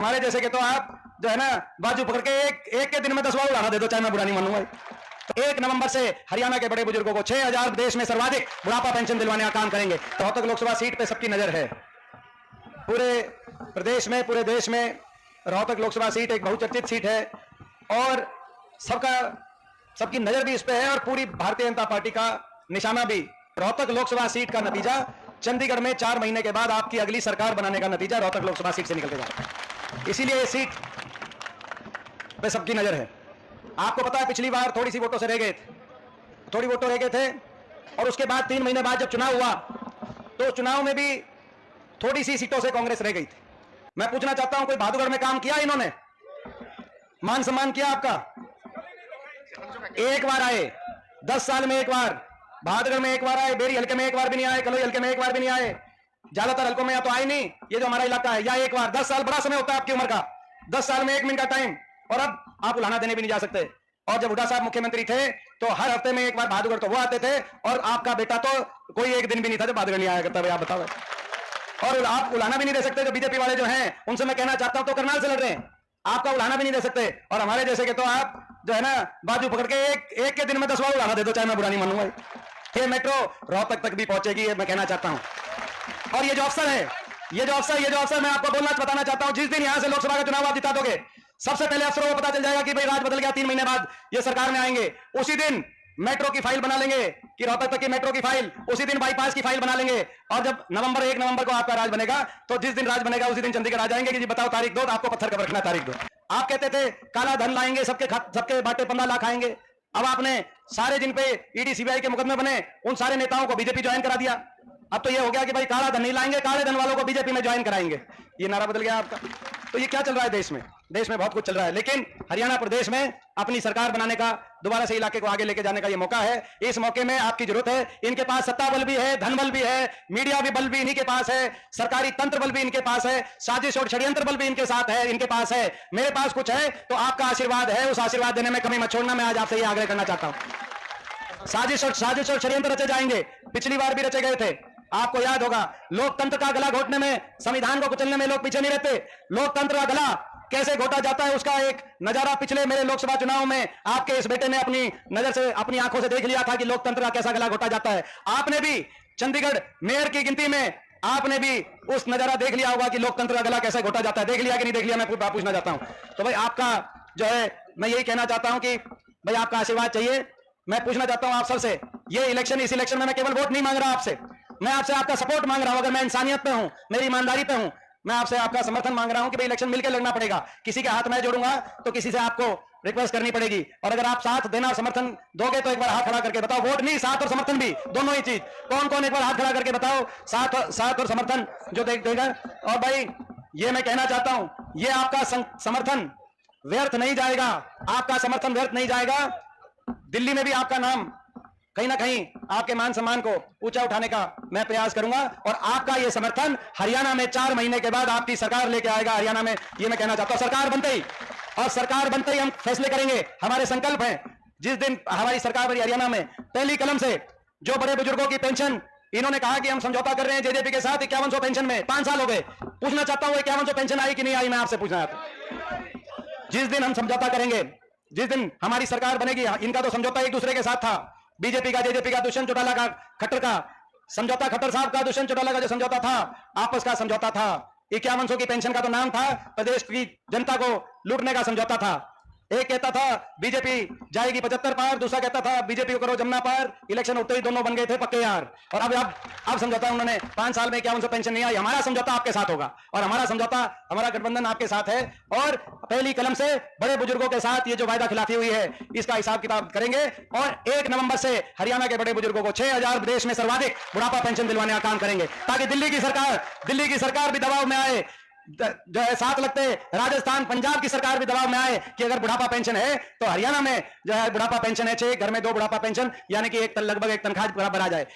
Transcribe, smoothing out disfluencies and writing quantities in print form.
हमारे जैसे के तो आप जो है ना बाजू पकड़ के एक के दिन में 10 बार उड़ाना दे दो, चाहे मैं बुरा नहीं मानूंगा। तो 1 नवंबर से हरियाणा के बड़े बुजुर्गों को 6000 देश में सर्वाधिक बुढ़ापा पेंशन दिलवाने का काम करेंगे। तो रोहतक लोकसभा सीट पे सबकी नजर है। पूरे प्रदेश में, पूरे देश में रोहतक लोकसभा सीट एक बहुचर्चित सीट है और सबकी नजर भी इस पे है और पूरी भारतीय जनता पार्टी का निशाना भी। रोहतक लोकसभा सीट का नतीजा चंडीगढ़ में 4 महीने के बाद आपकी अगली सरकार बनाने का नतीजा रोहतक लोकसभा सीट से निकल के जा रहा है। इसीलिए ये सीट पे सबकी नजर है। आपको पता है पिछली बार थोड़ी सी वोटों से रह गए थे, थोड़ी वोटों रह गए थे और उसके बाद 3 महीने बाद जब चुनाव हुआ तो चुनाव में भी थोड़ी सी सीटों से कांग्रेस रह गई थी। मैं पूछना चाहता हूं, कोई बहादुरगढ़ में काम किया इन्होंने? मान सम्मान किया आपका? एक बार आए 10 साल में, एक बार बहादुरगढ़ में एक बार आए, बेरी हल्के में एक बार भी नहीं आए, कलोई हल्के में एक बार भी नहीं आए, ज्यादातर हल्कों में या तो आए नहीं, ये जो हमारा इलाका है, या एक बार। 10 साल बड़ा समय होता है आपकी उम्र का, 10 साल में 1 मिनट का टाइम, और अब आप उलाहना देने भी नहीं जा सकते। और जब हुड्डा साहब मुख्यमंत्री थे तो हर हफ्ते में एक बार बहादुरगढ़ तो वो आते थे और आपका बेटा तो कोई एक दिन भी नहीं था जब बहादुरगढ़ नहीं आया करता। भाई आप बताओ, और आप उलाहना भी नहीं दे सकते। जो बीजेपी वाले जो हैं उनसे मैं कहना चाहता हूं तो करनाल से लड़ रहे हैं, आपका उलाहना भी नहीं दे सकते। और हमारे जैसे के तो आप जो है ना बाजू पकड़ के एक के दिन में 10 बार उलाहना दे दो, चाहे मैं बुरा नहीं मानूंगा। ये मेट्रो रोहतक तक भी पहुंचेगी, ये मैं कहना चाहता हूं। और ये जो अफसर है, ये जो अफसर मैं आपको बताना चाहता हूं, जिस दिन यहां से लोकसभा का चुनाव आप जिता दोगे, सबसे पहले अफसरों को पता चल जाएगा कि भाई राज बदल गया, 3 महीने बाद ये सरकार में आएंगे, उसी दिन मेट्रो की फाइल बना लेंगे कि रोहतक तक की मेट्रो की फाइल, उसी दिन बाईपास की फाइल बना लेंगे। और जब 1 नवंबर को आपका राज बनेगा तो जिस दिन राज बनेगा उसी दिन चंडीगढ़ आ जाएंगे कि जी बताओ तारीख दो, तो आपको पत्थर कब रखना तारीख दो। आप कहते थे काला धन लाएंगे, सबके बाटे 15 लाख आएंगे। अब आपने सारे जिन पे ईडी सीबीआई के मुकदमे बने उन सारे नेताओं को बीजेपी ज्वाइन करा दिया। अब तो ये हो गया कि भाई काला धन नहीं लाएंगे, काले धन वालों को बीजेपी में ज्वाइन कराएंगे। ये नारा बदल गया आपका। तो ये क्या चल रहा है देश में? देश में बहुत कुछ चल रहा है, लेकिन हरियाणा प्रदेश में अपनी सरकार बनाने का, दोबारा से इलाके को आगे लेके जाने का ये मौका है। इस मौके में आपकी जरूरत है। इनके पास सत्ता बल भी है, धन बल भी है, मीडिया भी बल भी इन्हीं के पास है, सरकारी तंत्र बल भी इनके पास है, साजिश और षड्यंत्र बल भी इनके साथ है, इनके पास है। मेरे पास कुछ है तो आपका आशीर्वाद है, उस आशीर्वाद देने में कमी मत छोड़ना। मैं आज आपसे ये आग्रह करना चाहता हूं। साजिश और षड्यंत्र रचे जाएंगे, पिछली बार भी रचे गए थे। आपको याद होगा लोकतंत्र का गला घोटने में, संविधान को कुचलने में लोग पीछे नहीं रहते। लोकतंत्र का गला कैसे घोटा जाता है उसका एक नजारा पिछले मेरे लोकसभा चुनाव में आपके इस बेटे ने अपनी नजर से, अपनी आंखों से देख लिया था कि लोकतंत्र का कैसा गला घोटा जाता है। आपने भी चंडीगढ़ मेयर की गिनती में आपने भी उस नजारा देख लिया होगा कि लोकतंत्र का गला कैसे घोटा जाता है। देख लिया कि नहीं देख लिया, मैं पूछना चाहता हूं। तो भाई आपका जो है, मैं यही कहना चाहता हूं कि भाई आपका आशीर्वाद चाहिए। मैं पूछना चाहता हूं आप सबसे, ये इलेक्शन, इस इलेक्शन में मैं केवल वोट नहीं मांग रहा आपसे, मैं आपसे आपका सपोर्ट मांग रहा हूं। अगर मैं इंसानियत पे हूं, मेरी ईमानदारी पे हूं, मैं आपसे आपका समर्थन मांग रहा हूं कि भाई इलेक्शन मिलकर लड़ना पड़ेगा। किसी के हाथ मैं जोड़ूंगा तो किसी से आपको रिक्वेस्ट करनी पड़ेगी। और अगर आप साथ देना, समर्थन दोगे तो एक बार हाथ खड़ा करके बताओ। वोट नहीं, साथ और समर्थन भी, दोनों ही चीज। कौन कौन एक बार हाथ खड़ा करके बताओ साथ और समर्थन जो देगा। और भाई ये मैं कहना चाहता हूं, ये आपका समर्थन व्यर्थ नहीं जाएगा, आपका समर्थन व्यर्थ नहीं जाएगा। दिल्ली में भी आपका नाम कहीं ना कहीं आपके मान सम्मान को ऊंचा उठाने का मैं प्रयास करूंगा। और आपका ये समर्थन हरियाणा में 4 महीने के बाद आपकी सरकार लेके आएगा हरियाणा में, ये मैं कहना चाहता हूं। सरकार बनते ही हम फैसले करेंगे। हमारे संकल्प हैं, जिस दिन हमारी सरकार बनी हरियाणा में, पहली कलम से जो बड़े बुजुर्गों की पेंशन, इन्होंने कहा कि हम समझौता कर रहे हैं जेजेपी के साथ 5100 पेंशन में, 5 साल हो गए। पूछना चाहता हूं 5100 पेंशन आई कि नहीं आई, मैं आपसे पूछना चाहता हूं। जिस दिन हम समझौता करेंगे, जिस दिन हमारी सरकार बनेगी, इनका तो समझौता एक दूसरे के साथ था, बीजेपी का, जेजेपी का, दुष्यंत चौटाला का, खट्टर का समझौता, खट्टर साहब का, दुष्यंत चौटाला का जो समझौता था, आपस का समझौता था। 5100 की पेंशन का तो नाम था प्रदेश की जनता को लूटने का समझौता था। एक कहता था बीजेपी जाएगी 75 पार, दूसरा कहता था बीजेपी को करो जमुना पार। इलेक्शन होते ही दोनों बन गए थे पक्के यार। और अब समझौता उन्होंने 5 साल में 5100 पेंशन नहीं आई। हमारा समझौता आपके साथ होगा और हमारा समझौता, हमारा गठबंधन आपके साथ है। और पहली कलम से बड़े बुजुर्गों के साथ ये जो वायदा खिलाफी हुई है इसका हिसाब किताब करेंगे। और 1 नवंबर से हरियाणा के बड़े बुजुर्गों को 6000 देश में सर्वाधिक बुढ़ापा पेंशन दिलवाने का काम करेंगे, ताकि दिल्ली की सरकार भी दबाव में आए, जो है साथ लगते राजस्थान, पंजाब की सरकार भी दबाव में आए कि अगर बुढ़ापा पेंशन है तो हरियाणा में जो है बुढ़ापा पेंशन है 6, घर में 2 बुढ़ापा पेंशन, यानी कि लगभग एक तनख्वाह बराबर आ जाए।